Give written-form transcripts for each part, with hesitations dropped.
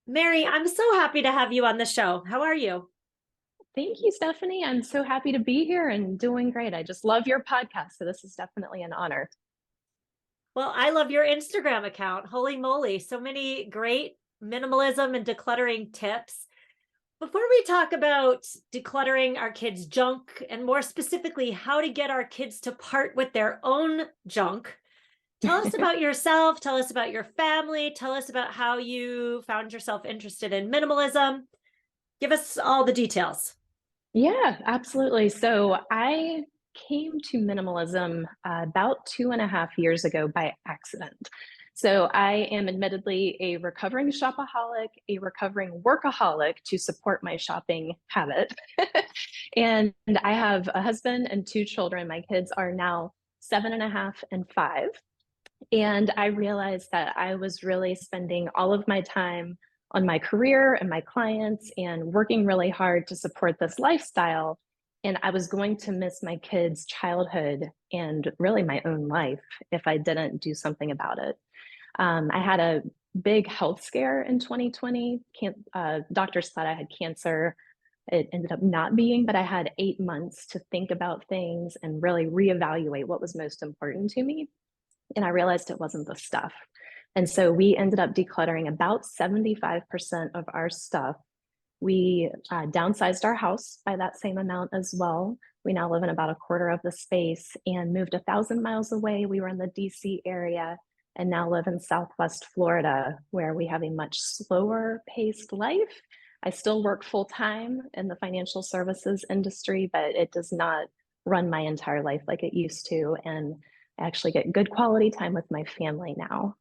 Mary, I'm so happy to have you on the show. How are you? Thank you, Stephanie. I'm so happy to be here and doing great. I just love your podcast. So this is definitely an honor. Well, I love your Instagram account. Holy moly, so many great minimalism and decluttering tips. Before we talk about decluttering our kids' junk and more specifically, how to get our kids to part with their own junk, tell us about yourself. Tell us about your family. Tell us about how you found yourself interested in minimalism. Give us all the details. Yeah, absolutely. So I came to minimalism about 2.5 years ago by accident. So I am admittedly a recovering shopaholic, a recovering workaholic to support my shopping habit. And I have a husband and two children. My kids are now 7.5 and 5. And I realized that I was really spending all of my time on my career and my clients and working really hard to support this lifestyle. And I was going to miss my kids' childhood and really my own life if I didn't do something about it. I had a big health scare in 2020. Doctors thought I had cancer. It ended up not being, but I had 8 months to think about things and really reevaluate what was most important to me. And I realized it wasn't the stuff. And so we ended up decluttering about 75% of our stuff. We downsized our house by that same amount as well. We now live in about a quarter of the space and moved 1,000 miles away. We were in the DC area and now live in Southwest Florida, where we have a much slower paced life. I still work full time in the financial services industry, but it does not run my entire life like it used to. And I actually get good quality time with my family now.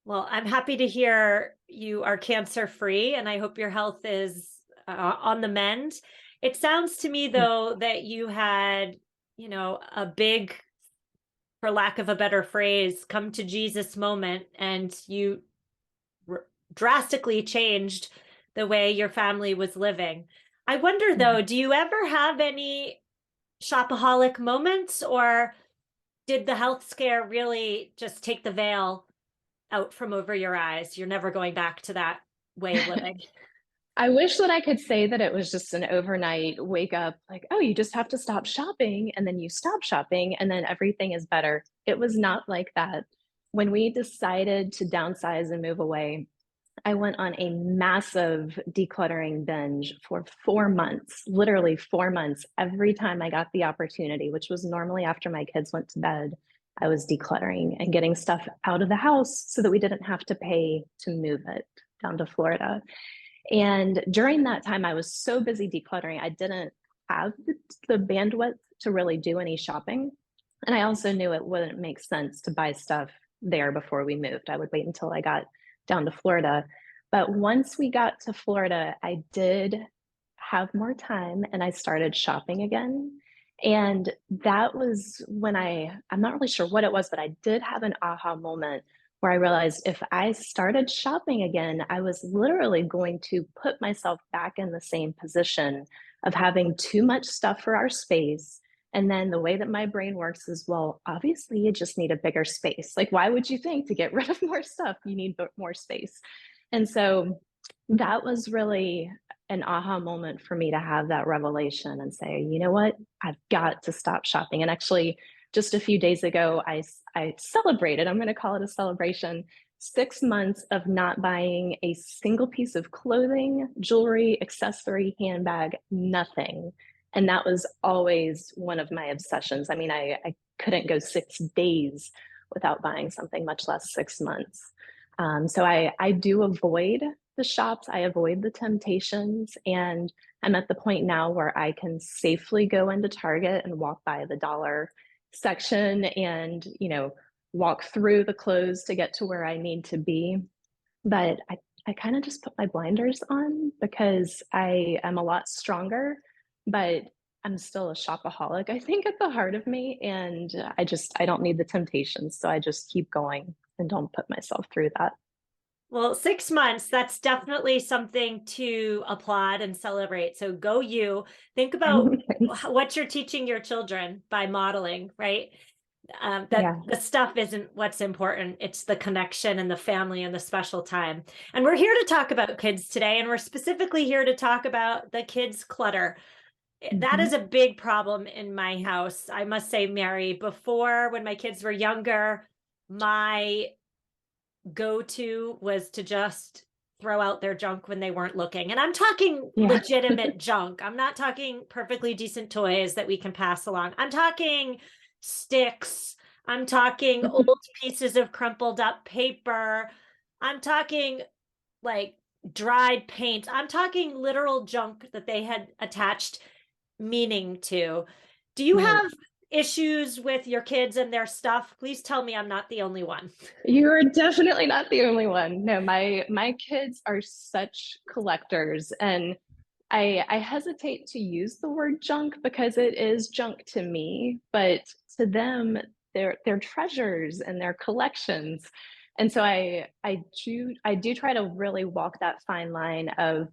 Well, I'm happy to hear you are cancer free, and I hope your health is on the mend. It sounds to me, though, that you had, a big, for lack of a better phrase, come to Jesus moment, and you drastically changed the way your family was living. I wonder, though, do you ever have any shopaholic moments, or did the health scare really just take the veil out from over your eyes? You're never going back to that way of living. I wish that I could say that it was just an overnight wake up, like, oh, you just have to stop shopping, and then you stop shopping, and then everything is better. It was not like that. When we decided to downsize and move away, I went on a massive decluttering binge for 4 months, literally 4 months. Every time I got the opportunity, which was normally after my kids went to bed, I was decluttering and getting stuff out of the house so that we didn't have to pay to move it down to Florida. And during that time, I was so busy decluttering, I didn't have the bandwidth to really do any shopping. And I also knew it wouldn't make sense to buy stuff there before we moved. I would wait until I got down to Florida. But once we got to Florida, I did have more time and I started shopping again. And that was when I'm not really sure what it was, but I did have an aha moment where I realized if I started shopping again, I was literally going to put myself back in the same position of having too much stuff for our space. And then the way that my brain works is, well, obviously you just need a bigger space. Like, why would you think to get rid of more stuff, you need more space? And so that was really an aha moment for me to have that revelation and say, you know what, I've got to stop shopping. And actually, just a few days ago, I celebrated, I'm going to call it a celebration, 6 months of not buying a single piece of clothing, jewelry, accessory, handbag, nothing. And that was always one of my obsessions. I mean, I couldn't go 6 days without buying something, much less 6 months. So I do avoid the shops, I avoid the temptations, and I'm at the point now where I can safely go into Target and walk by the dollar section and, walk through the clothes to get to where I need to be. But I kind of just put my blinders on because I am a lot stronger, but I'm still a shopaholic, I think, at the heart of me. And I don't need the temptations. So I just keep going and don't put myself through that. Well, 6 months, that's definitely something to applaud and celebrate. So go you. Think about Thanks. what you're teaching your children by modeling, right? That the stuff isn't what's important. It's the connection and the family and the special time. And we're here to talk about kids today. And we're specifically here to talk about the kids' clutter. That is a big problem in my house. I must say, Mary, before, when my kids were younger, my go-to was to just throw out their junk when they weren't looking. And I'm talking legitimate junk. I'm not talking perfectly decent toys that we can pass along. I'm talking sticks. I'm talking old pieces of crumpled up paper. I'm talking like dried paint. I'm talking literal junk that they had attached meaning to. Do you have issues with your kids and their stuff? Please tell me I'm not the only one. You are definitely not the only one. No, my kids are such collectors, and I hesitate to use the word junk because it is junk to me, but to them, they're treasures and they're collections. And so I do try to really walk that fine line of,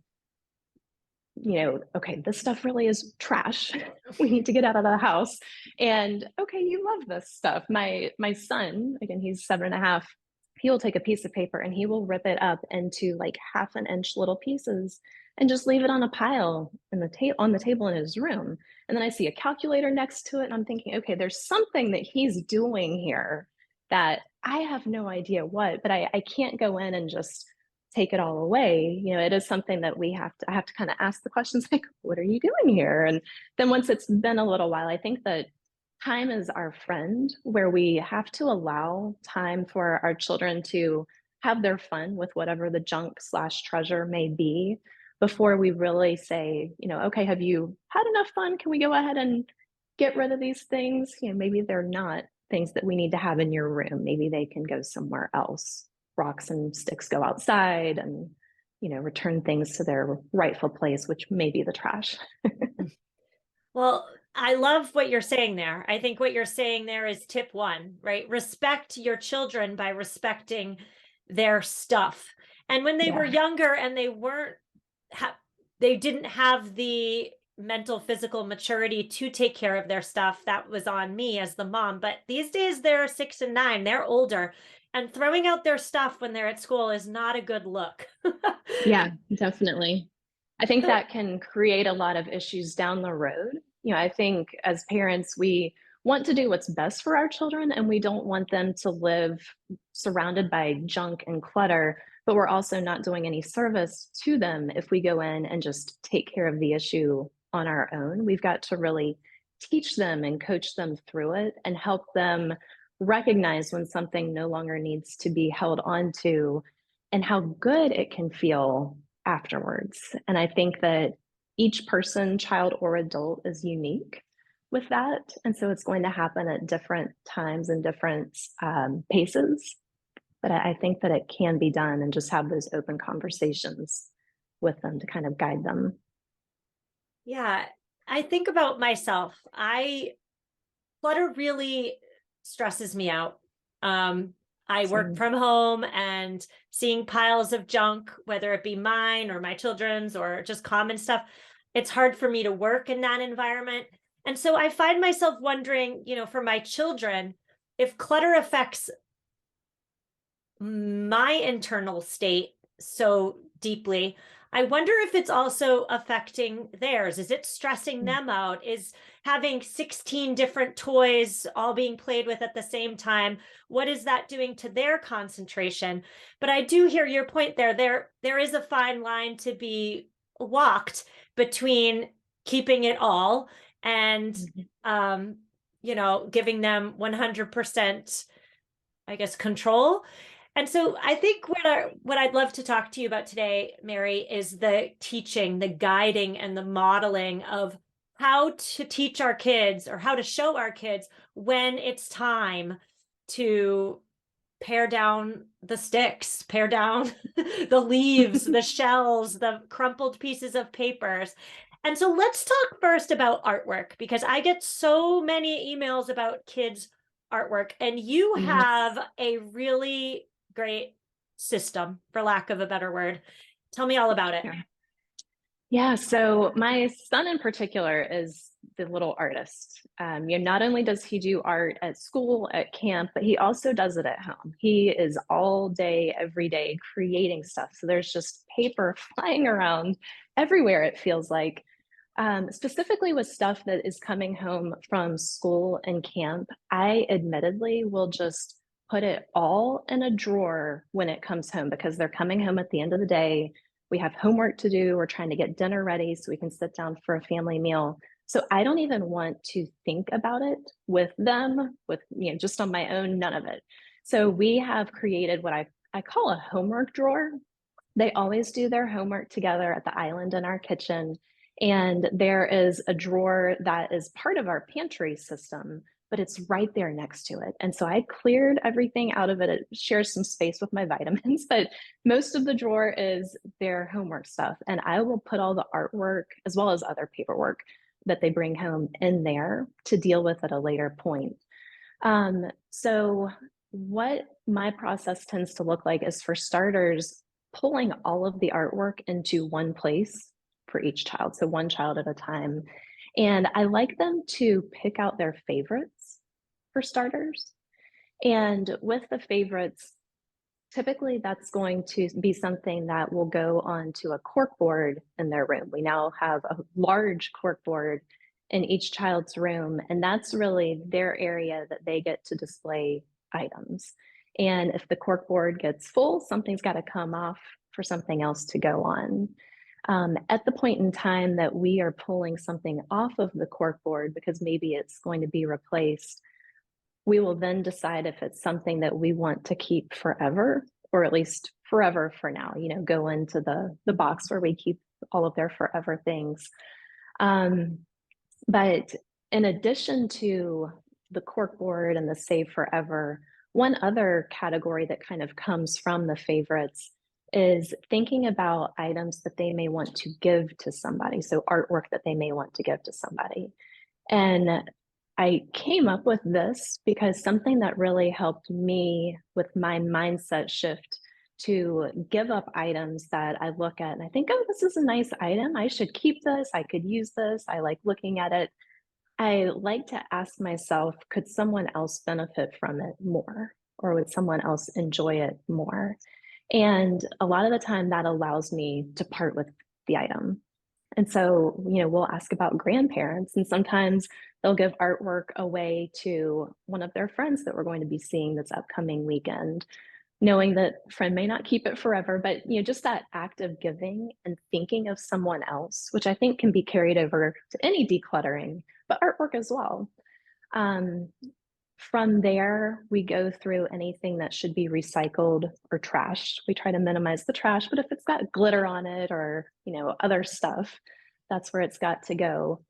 okay, this stuff really is trash. We need to get out of the house. And okay, you love this stuff. My son, again, he's 7.5. He will take a piece of paper and he will rip it up into like 1/2 inch little pieces and just leave it on a pile on the table in his room. And then I see a calculator next to it, and I'm thinking, okay, there's something that he's doing here that I have no idea what, but I can't go in and just take it all away. It is something that I have to kind of ask the questions like, what are you doing here? And then once it's been a little while, I think that time is our friend, where we have to allow time for our children to have their fun with whatever the junk/treasure may be before we really say, okay, have you had enough fun? Can we go ahead and get rid of these things? Maybe they're not things that we need to have in your room. Maybe they can go somewhere else. Rocks and sticks go outside, and return things to their rightful place, which may be the trash. Well, I love what you're saying there. I think what you're saying there is tip one, right? Respect your children by respecting their stuff. And when they were younger and they didn't have the mental, physical maturity to take care of their stuff, that was on me as the mom. But these days they're 6 and 9, they're older. And throwing out their stuff when they're at school is not a good look. Yeah, definitely. I think that can create a lot of issues down the road. I think as parents, we want to do what's best for our children, and we don't want them to live surrounded by junk and clutter, but we're also not doing any service to them if we go in and just take care of the issue on our own. We've got to really teach them and coach them through it and help them recognize when something no longer needs to be held on to and how good it can feel afterwards. And I think that each person, child or adult, is unique with that. And so it's going to happen at different times and different paces. But I think that it can be done, and just have those open conversations with them to kind of guide them. Yeah, I think about myself. Clutter really stresses me out. I work from home, and seeing piles of junk, whether it be mine or my children's or just common stuff, it's hard for me to work in that environment. And so I find myself wondering, for my children, if clutter affects my internal state so deeply, I wonder if it's also affecting theirs. Is it stressing them out? Is having 16 different toys all being played with at the same time, what is that doing to their concentration? But I do hear your point there. There is a fine line to be walked between keeping it all and giving them 100%, I guess, control. And so I think what I'd love to talk to you about today, Mary, is the teaching, the guiding, and the modeling of how to teach our kids, or how to show our kids when it's time to pare down the sticks, pare down the leaves, the shells, the crumpled pieces of papers. And so let's talk first about artwork, because I get so many emails about kids' artwork, and you have a really great system, for lack of a better word. Tell me all about it. Yeah, so my son in particular is the little artist. Not only does he do art at school, at camp, but he also does it at home. He is all day, every day creating stuff. So there's just paper flying around everywhere, it feels like. Specifically with stuff that is coming home from school and camp, I admittedly will just put it all in a drawer when it comes home because they're coming home at the end of the day. We have homework to do. We're trying to get dinner ready so we can sit down for a family meal. So I don't even want to think about it with them, with just on my own, none of it. So we have created what I call a homework drawer. They always do their homework together at the island in our kitchen. And there is a drawer that is part of our pantry system, but it's right there next to it. And so I cleared everything out of it. It shares some space with my vitamins, but most of the drawer is their homework stuff. And I will put all the artwork as well as other paperwork that they bring home in there to deal with at a later point. So what my process tends to look like is, for starters, pulling all of the artwork into one place for each child, so one child at a time. And I like them to pick out their favorites for starters. And with the favorites, typically that's going to be something that will go onto a cork board in their room. We now have a large cork board in each child's room, and that's really their area that they get to display items. And if the cork board gets full, something's got to come off for something else to go on. At the point in time that we are pulling something off of the cork board because maybe it's going to be replaced, we will then decide if it's something that we want to keep forever, or at least forever for now, go into the box where we keep all of their forever things. But in addition to the cork board and the save forever, one other category that kind of comes from the favorites is thinking about items that they may want to give to somebody. So artwork that they may want to give to somebody. And I came up with this because something that really helped me with my mindset shift to give up items that I look at and I think, oh, this is a nice item. I should keep this. I could use this. I like looking at it. I like to ask myself, could someone else benefit from it more? Or would someone else enjoy it more? And a lot of the time that allows me to part with the item. And so, we'll ask about grandparents, and sometimes they'll give artwork away to one of their friends that we're going to be seeing this upcoming weekend, knowing that friend may not keep it forever, but just that act of giving and thinking of someone else, which I think can be carried over to any decluttering, but artwork as well. From there, we go through anything that should be recycled or trashed. We try to minimize the trash, but if it's got glitter on it or, other stuff, that's where it's got to go.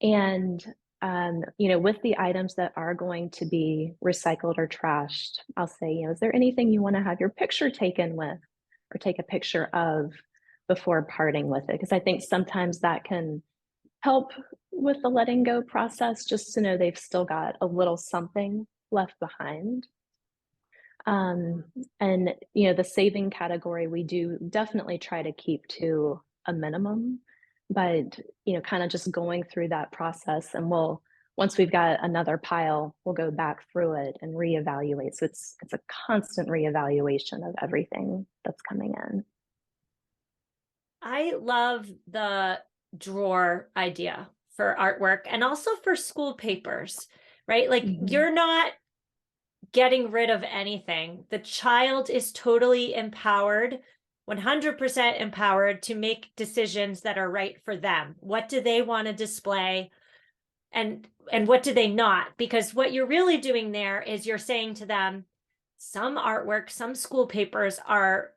And, with the items that are going to be recycled or trashed, I'll say, is there anything you want to have your picture taken with or take a picture of before parting with it? Because I think sometimes that can help with the letting go process, just to know they've still got a little something left behind. And the saving category, we do definitely try to keep to a minimum, but kind of just going through that process, and once we've got another pile, we'll go back through it and reevaluate. So it's a constant reevaluation of everything that's coming in. I love the drawer idea for artwork and also for school papers, right? Like you're not getting rid of anything. The child is totally empowered, 100% empowered to make decisions that are right for them. What do they want to display? And what do they not? Because what you're really doing there is you're saying to them, some artwork, some school papers are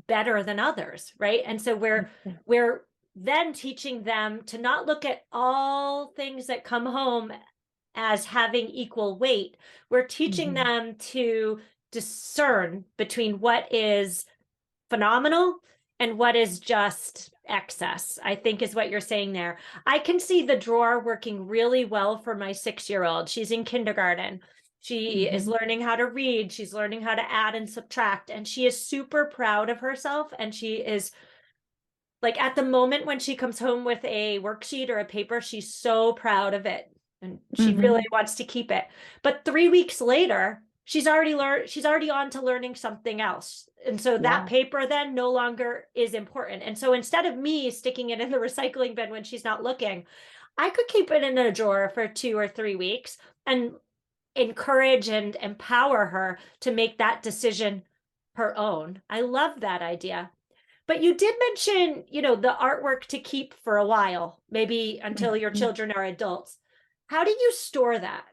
better than others, right? And so we're then teaching them to not look at all things that come home as having equal weight. We're teaching them to discern between what is phenomenal and what is just excess, I think is what you're saying there. I can see the drawer working really well for my 6-year-old. She's in kindergarten. She is learning how to read. She's learning how to add and subtract. And she is super proud of herself. And she is Like at the moment when she comes home with a worksheet or a paper, she's so proud of it and she really Mhm. wants to keep it. But 3 weeks later, she's already on to learning something else. And so that Yeah. paper then no longer is important. And so instead of me sticking it in the recycling bin when she's not looking, I could keep it in a drawer for 2 or 3 weeks and encourage and empower her to make that decision her own. I love that idea. But you did mention, the artwork to keep for a while, maybe until your Mhm. children are adults. How do you store that?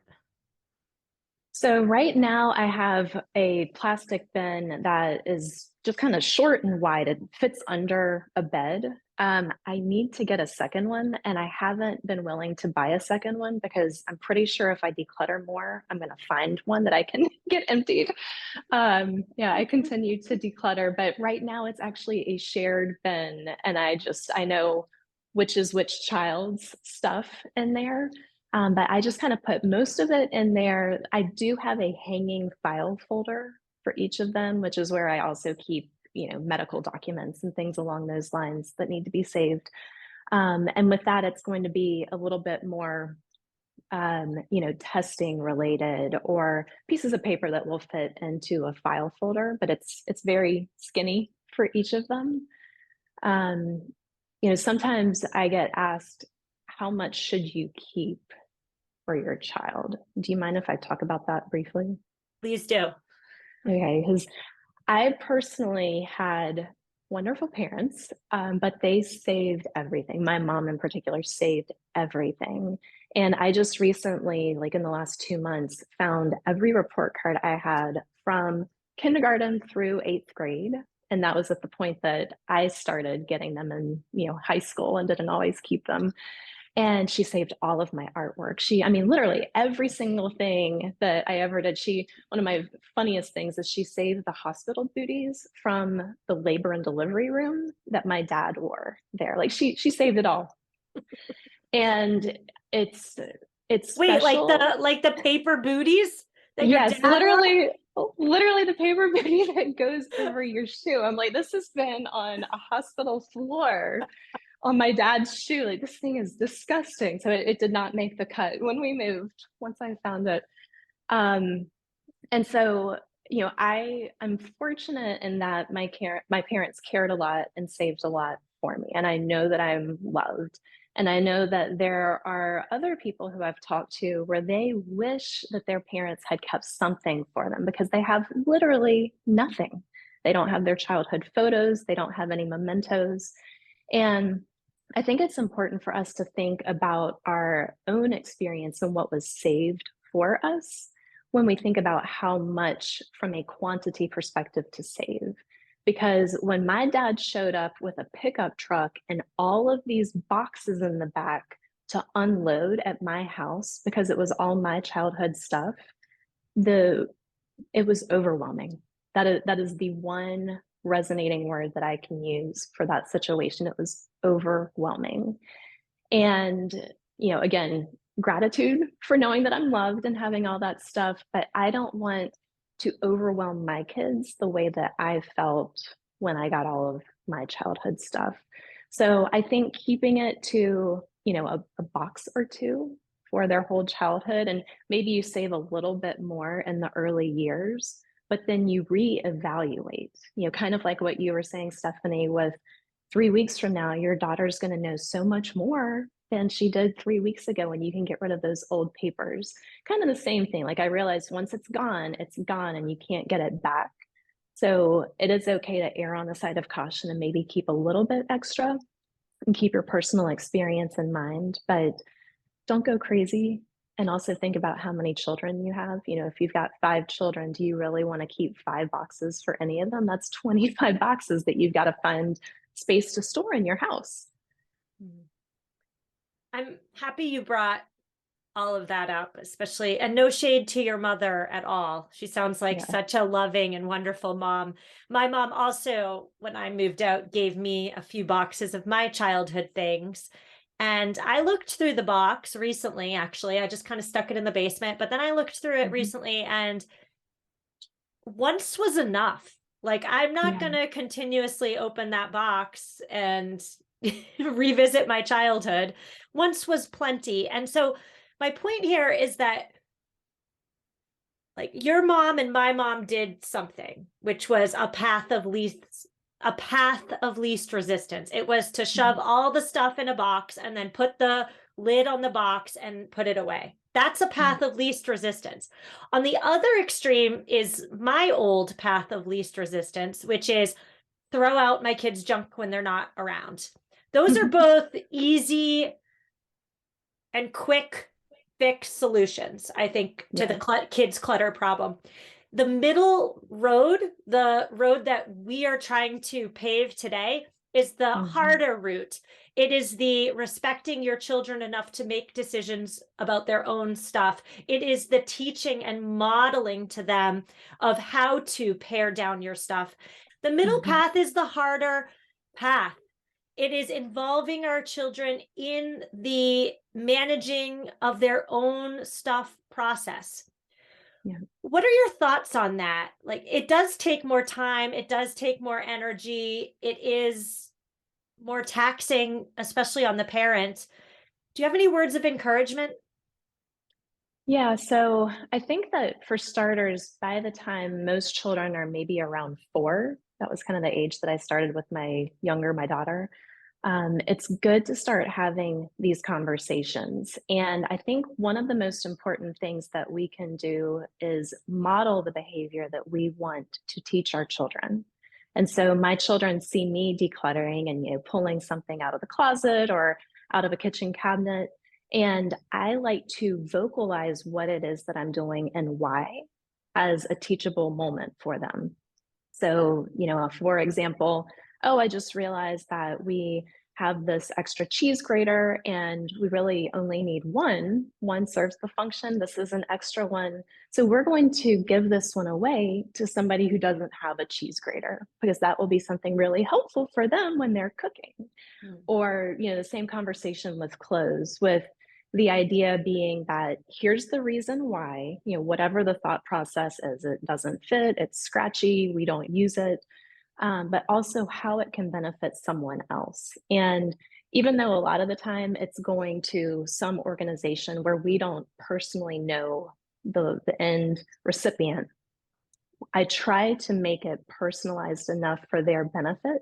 So right now I have a plastic bin that is just kind of short and wide. It fits under a bed. I need to get a second one, and I haven't been willing to buy a second one because I'm pretty sure if I declutter more, I'm going to find one that I can get emptied. Yeah, I continue to declutter, but right now it's actually a shared bin, and I know which is which child's stuff in there. But I just kind of put most of it in there. I do have a hanging file folder for each of them, which is where I also keep, medical documents and things along those lines that need to be saved. And with that, it's going to be a little bit more testing related or pieces of paper that will fit into a file folder, but it's very skinny for each of them. Um, sometimes I get asked, how much should you keep for your child? Do you mind if I talk about that briefly? Please do. Okay, because I personally had wonderful parents, but they saved everything. My mom, in particular, saved everything. And I just recently, like in the last 2 months, found every report card I had from kindergarten through 8th grade. And that was at the point that I started getting them in, high school and didn't always keep them. And she saved all of my artwork. I mean, literally every single thing that I ever did. One of my funniest things is she saved the hospital booties from the labor and delivery room that my dad wore there. Like she saved it all. And it's Wait, like special. the paper booties that your Yes, dad wore? literally the paper booty that goes over your shoe. I'm like, this has been on a hospital floor on my dad's shoe. Like, this thing is disgusting. So it did not make the cut when we moved, once I found it. Um, and so, I'm fortunate in that my parents cared a lot and saved a lot for me. And I know that I'm loved. And I know that there are other people who I've talked to where they wish that their parents had kept something for them because they have literally nothing. They don't have their childhood photos, they don't have any mementos. And I think it's important for us to think about our own experience and what was saved for us when we think about how much from a quantity perspective to save. Because when my dad showed up with a pickup truck and all of these boxes in the back to unload at my house, because it was all my childhood stuff, the it was overwhelming. That is the one resonating word that I can use for that situation. It was overwhelming. And, again, gratitude for knowing that I'm loved and having all that stuff, but I don't want to overwhelm my kids the way that I felt when I got all of my childhood stuff. So I think keeping it to, a box or two for their whole childhood, and maybe you save a little bit more in the early years, but then you reevaluate, kind of like what you were saying, Stephanie, with 3 weeks from now, your daughter's going to know so much more than she did 3 weeks ago, and you can get rid of those old papers. Kind of the same thing. Like I realized once it's gone and you can't get it back. So it is okay to err on the side of caution and maybe keep a little bit extra and keep your personal experience in mind, but don't go crazy. And also think about how many children you have. If you've got 5 children, do you really want to keep 5 boxes for any of them? That's 25 boxes that you've got to find space to store in your house. I'm happy you brought all of that up, especially, and no shade to your mother at all. She sounds like Yeah. such a loving and wonderful mom. My mom also, when I moved out, gave me a few boxes of my childhood things. And I looked through the box recently, actually. I just kind of stuck it in the basement, but then I looked through it Mhm. recently and once was enough. Like, I'm not Yeah. going to continuously open that box and revisit my childhood. Once was plenty. And so my point here is that, like, your mom and my mom did something, which was a path of least resistance. It was to shove Mhm. all the stuff in a box and then put the lid on the box and put it away. That's a Yeah. path of least resistance. On the other extreme is my old path of least resistance, which is throw out my kids' junk when they're not around. Those are both easy and quick fix solutions, I think, to Yeah. the kids' clutter problem. The middle road, the road that we are trying to pave today, is the Mhm. harder route. It is the respecting your children enough to make decisions about their own stuff. It is the teaching and modeling to them of how to pare down your stuff. The middle Mhm. path is the harder path. It is involving our children in the managing of their own stuff process. Yeah. What are your thoughts on that? Like, it does take more time, it does take more energy, it is more taxing, especially on the parent. Do you have any words of encouragement? Yeah, so I think that for starters, by the time most children are maybe around 4, that was kind of the age that I started with my daughter, it's good to start having these conversations. And I think one of the most important things that we can do is model the behavior that we want to teach our children. And so my children see me decluttering and pulling something out of the closet or out of a kitchen cabinet. And I like to vocalize what it is that I'm doing and why as a teachable moment for them. So, for example, oh, I just realized that we have this extra cheese grater and we really only need one. One serves the function. This is an extra one. So we're going to give this one away to somebody who doesn't have a cheese grater because that will be something really helpful for them when they're cooking. Mm. Or, the same conversation with clothes, with the idea being that here's the reason why, whatever the thought process is, it doesn't fit, it's scratchy, we don't use it, but also how it can benefit someone else. And even though a lot of the time it's going to some organization where we don't personally know the end recipient, I try to make it personalized enough for their benefit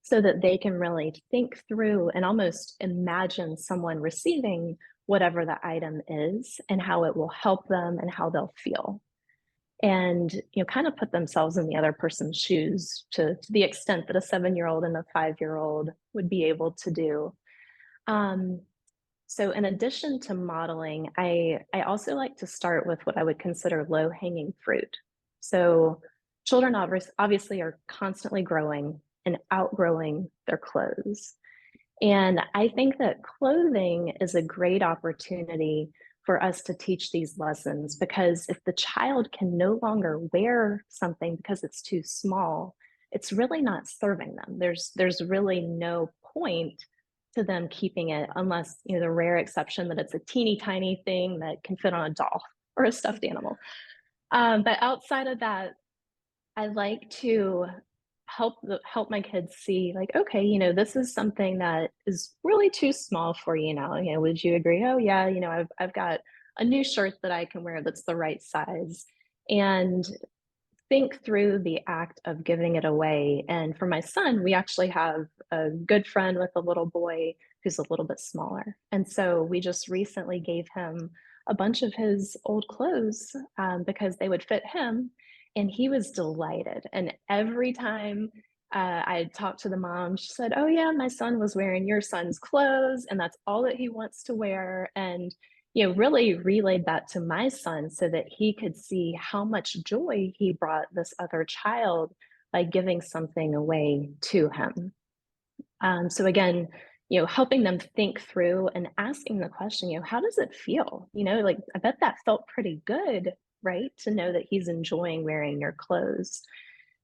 so that they can really think through and almost imagine someone receiving whatever the item is and how it will help them and how they'll feel. And kind of put themselves in the other person's shoes to the extent that a 7-year-old and a 5-year-old would be able to do. Um, so in addition to modeling, I also like to start with what I would consider low hanging fruit. So children obviously are constantly growing and outgrowing their clothes. And I think that clothing is a great opportunity for us to teach these lessons because if the child can no longer wear something because it's too small, it's really not serving them. There's really no point to them keeping it unless, the rare exception that it's a teeny tiny thing that can fit on a doll or a stuffed animal. But outside of that, I like to help my kids see like, okay, this is something that is really too small for you now. Would you agree? Oh yeah, I've got a new shirt that I can wear that's the right size. And think through the act of giving it away. And for my son, we actually have a good friend with a little boy who's a little bit smaller. And so we just recently gave him a bunch of his old clothes because they would fit him. And he was delighted. And every time I talked to the mom, she said, oh, yeah, my son was wearing your son's clothes, and that's all that he wants to wear. And really relayed that to my son so that he could see how much joy he brought this other child by giving something away to him. So again, helping them think through and asking the question, how does it feel? Like I bet that felt pretty good, right? To know that he's enjoying wearing your clothes.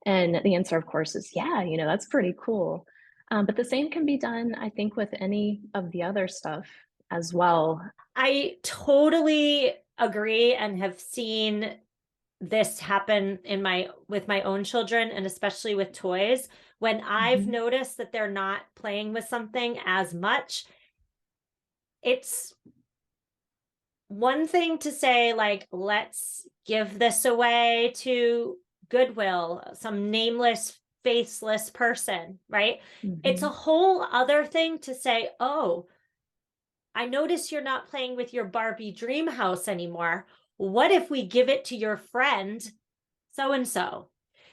And the answer, of course, is yeah, that's pretty cool. But the same can be done, I think, with any of the other stuff as well. I totally agree and have seen this happen with my own children, and especially with toys. When I've Mhm. noticed that they're not playing with something as much, it's one thing to say, like, let's give this away to Goodwill, some nameless, faceless person, right? It's a Mhm. whole other thing to say, oh, I notice you're not playing with your Barbie dream house anymore. What if we give it to your friend so and so?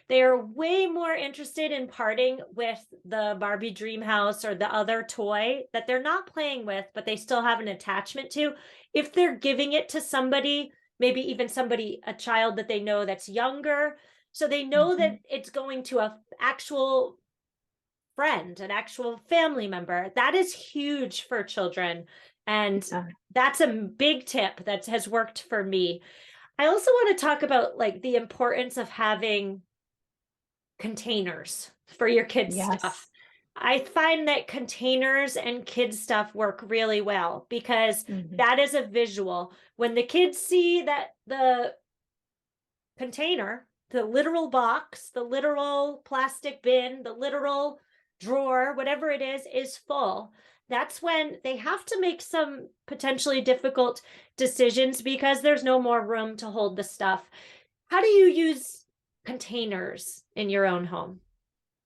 They are way more interested in parting with the Barbie dream house or the other toy that they're not playing with, but they still have an attachment to. If they're giving it to somebody, maybe even somebody, a child that they know that's younger, so they know Mhm. that it's going to a actual friend, an actual family member. That is huge for children. And Yeah. that's a big tip that has worked for me. I also want to talk about like the importance of having containers for your kids' stuff. Yes. I find that containers and kids' stuff work really well because Mhm. that is a visual. When the kids see that the container, the literal box, the literal plastic bin, the literal drawer, whatever it is full. That's when they have to make some potentially difficult decisions because there's no more room to hold the stuff. How do you use containers in your own home?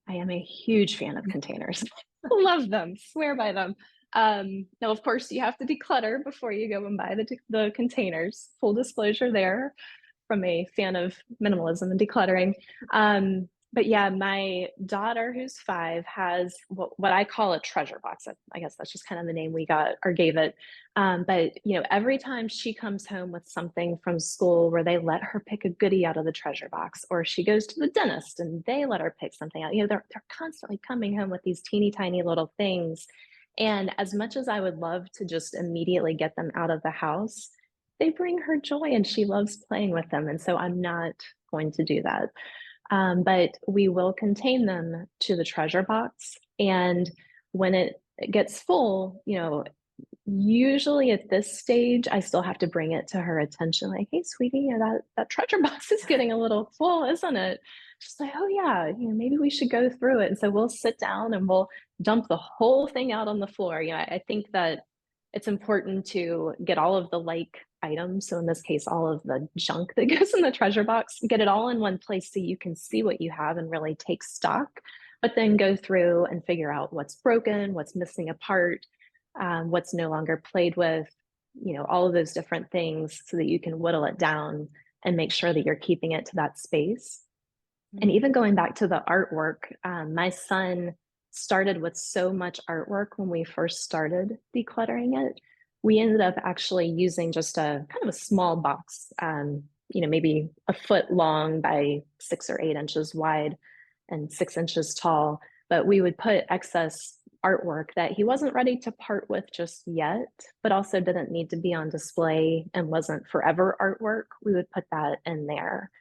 I am a huge fan of containers. Love them, swear by them. Now, of course, you have to declutter before you go and buy the containers. Full disclosure there from a fan of minimalism and decluttering. But yeah, my daughter, who's 5, has what I call a treasure box. I guess that's just kind of the name we got or gave it. But every time she comes home with something from school where they let her pick a goodie out of the treasure box, or she goes to the dentist and they let her pick something out, they're constantly coming home with these teeny tiny little things. And as much as I would love to just immediately get them out of the house, they bring her joy and she loves playing with them. And so I'm not going to do that. But we will contain them to the treasure box. And when it gets full, usually at this stage, I still have to bring it to her attention, like, "Hey, sweetie, that treasure box is getting a little full, isn't it?" She's like, "Oh yeah, maybe we should go through it." And so we'll sit down and we'll dump the whole thing out on the floor. I think that it's important to get all of the like items. So in this case, all of the junk that goes in the treasure box, get it all in one place so you can see what you have and really take stock, but then go through and figure out what's broken, what's missing a part, what's no longer played with, all of those different things so that you can whittle it down and make sure that you're keeping it to that space. And Mm. even going back to the artwork, my son started with so much artwork when we first started decluttering it. We ended up actually using just a kind of a small box, maybe a foot long by 6 or 8 inches wide and 6 inches tall. But we would put excess artwork that he wasn't ready to part with just yet, but also didn't need to be on display and wasn't forever artwork. We would put that in there.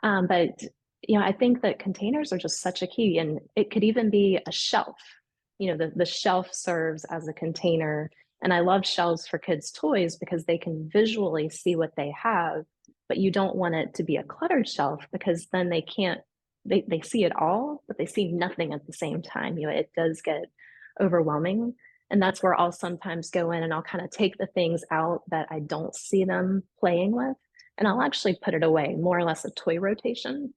But I think that containers are just such a key, and it could even be a shelf. The shelf serves as a container, and I love shelves for kids' toys because they can visually see what they have, but you don't want it to be a cluttered shelf because then they can't. They see it all, but they see nothing at the same time. It does get overwhelming. And that's where I'll sometimes go in and I'll kind of take the things out that I don't see them playing with and I'll actually put it away, more or less a toy rotation.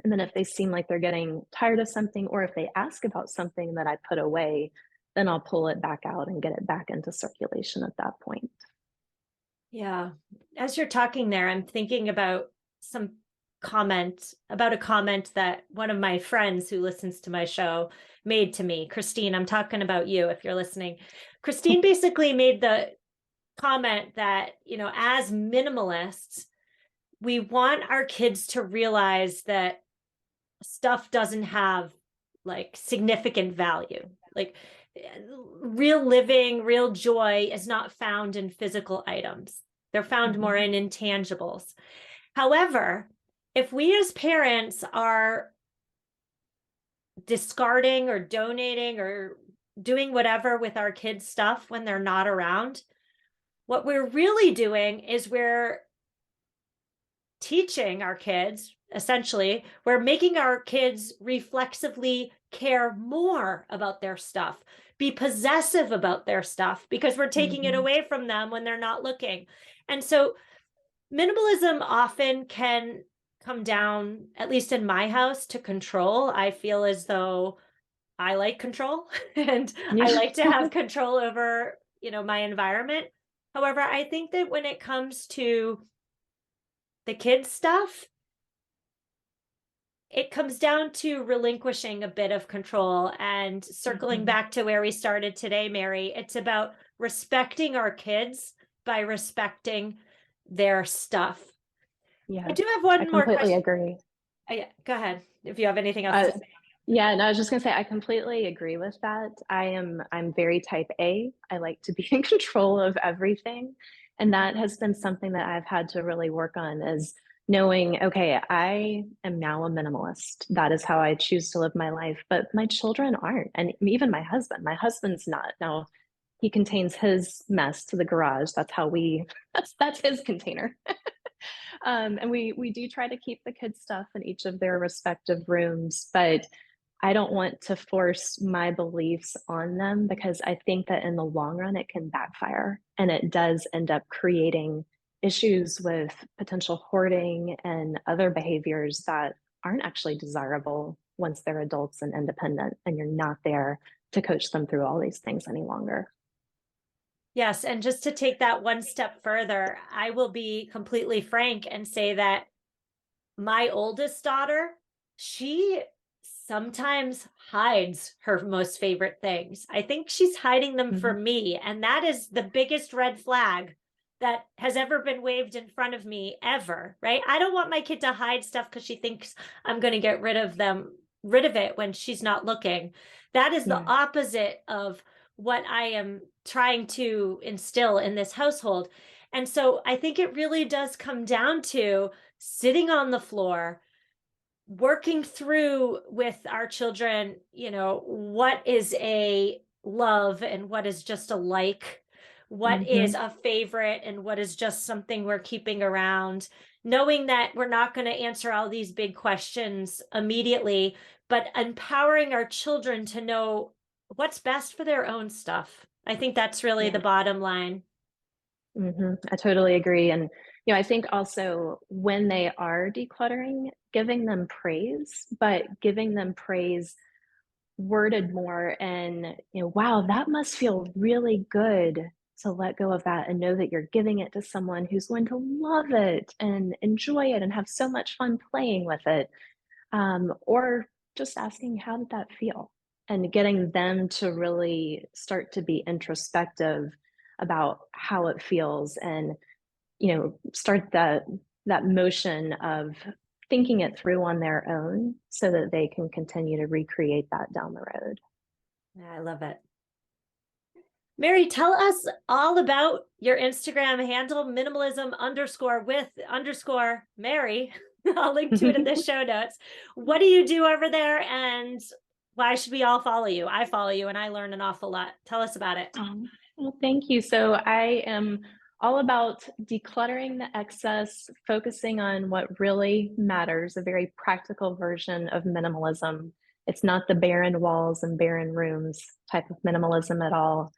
And then if they seem like they're getting tired of something, or if they ask about something that I put away, then I'll pull it back out and get it back into circulation at that point. Yeah. As you're talking there, I'm thinking about some a comment that one of my friends who listens to my show made to me. Christine, I'm talking about you if you're listening. Christine basically made the comment that, as minimalists, we want our kids to realize that stuff doesn't have like significant value. Like real living, real joy is not found in physical items. They're found more Mhm. in intangibles. However, if we as parents are discarding or donating or doing whatever with our kids' stuff when they're not around, what we're really doing is we're teaching our kids, essentially, we're making our kids reflexively care more about their stuff, be possessive about their stuff, because we're taking it Mhm. away from them when they're not looking. And so minimalism often can come down, at least in my house, to control. I feel as though I like control and I Yeah. like to have control over, my environment. However, I think that when it comes to the kids stuff, it comes down to relinquishing a bit of control and circling Mhm. back to where we started today, Mary. It's about respecting our kids by respecting their stuff. I Yes, do have I one more completely question. agree. Yeah, go ahead if you have anything else Uh, to say. yeah, and I was just gonna say I completely agree with that. I'm very type A. I like to be in control of everything, and that has been something that I've had to really work on is knowing, okay, I am now a minimalist. That is how I choose to live my life, but my children aren't, and even my husband. My husband's not. Now, he contains his mess to the garage. That's how we that's his container. And we do try to keep the kids' stuff in each of their respective rooms, but I don't want to force my beliefs on them because I think that in the long run it can backfire and it does end up creating issues with potential hoarding and other behaviors that aren't actually desirable once they're adults and independent and you're not there to coach them through all these things any longer. Yes, and just to take that one step further, I will be completely frank and say that my oldest daughter, she sometimes hides her most favorite things. I think she's hiding them for Mhm. me, and that is the biggest red flag that has ever been waved in front of me ever, right? I don't want my kid to hide stuff because she thinks I'm going to get rid of it when she's not looking. That is the Yeah. opposite of what I am trying to instill in this household. And so I think it really does come down to sitting on the floor, working through with our children, what is a love and what is just a like, what is Mhm. a favorite and what is just something we're keeping around, knowing that we're not going to answer all these big questions immediately, but empowering our children to know what's best for their own stuff. I think that's really the Yeah. bottom line. I totally agree. And, I think also when they are decluttering, giving them praise, but giving them praise worded more and, wow, that must feel really good to let go of that and know that you're giving it to someone who's going to love it and enjoy it and have so much fun playing with it. Or just asking, how did that feel? And getting them to really start to be introspective about how it feels and start that motion of thinking it through on their own so that they can continue to recreate that down the road. Yeah, I love it. Mary, tell us all about your Instagram handle, minimalism underscore with underscore Mary. I'll link to it in the show notes. What do you do over there and why should we all follow you? I follow you and I learn an awful lot. Tell us about it. Well, thank you. So I am all about decluttering the excess, focusing on what really matters, a very practical version of minimalism. It's not the barren walls and barren rooms type of minimalism at all.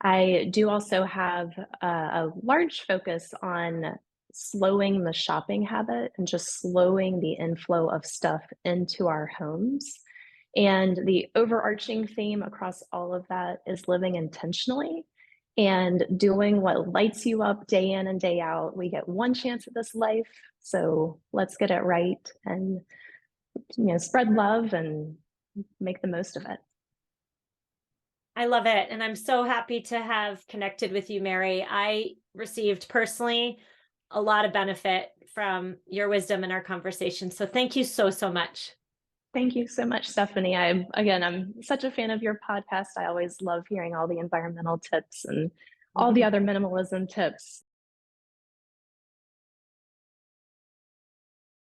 I do also have a large focus on slowing the shopping habit and just slowing the inflow of stuff into our homes. And the overarching theme across all of that is living intentionally and doing what lights you up day in and day out. We get one chance at this life, so let's get it right and spread love and make the most of it. I love it. And I'm so happy to have connected with you, Mary. I received personally a lot of benefit from your wisdom in our conversation. So thank you so, so much. Thank you so much, Stephanie. I'm such a fan of your podcast. I always love hearing all the environmental tips and all the other minimalism tips.